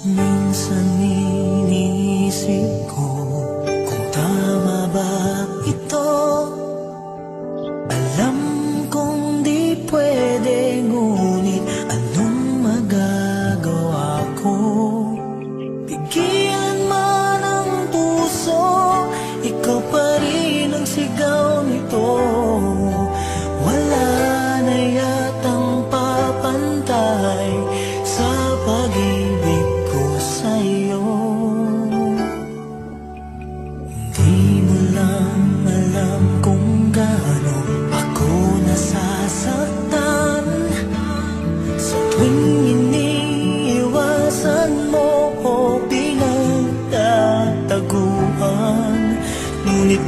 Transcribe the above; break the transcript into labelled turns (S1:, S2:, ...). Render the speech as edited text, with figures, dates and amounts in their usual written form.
S1: Minsan iniisip ko kung tama ba ito. Alam kong di pwede, ngunit anong magagawa ko? Pigilan man ang puso, ikaw pa rin ang sigaw nito. Wala na yatang papantay sa pag-ibig ko sa'yo. Hindi mo lang alam kung gaano ako nasasaktan sa tuwing iniiwasan mo o pinagtataguan. Ngunit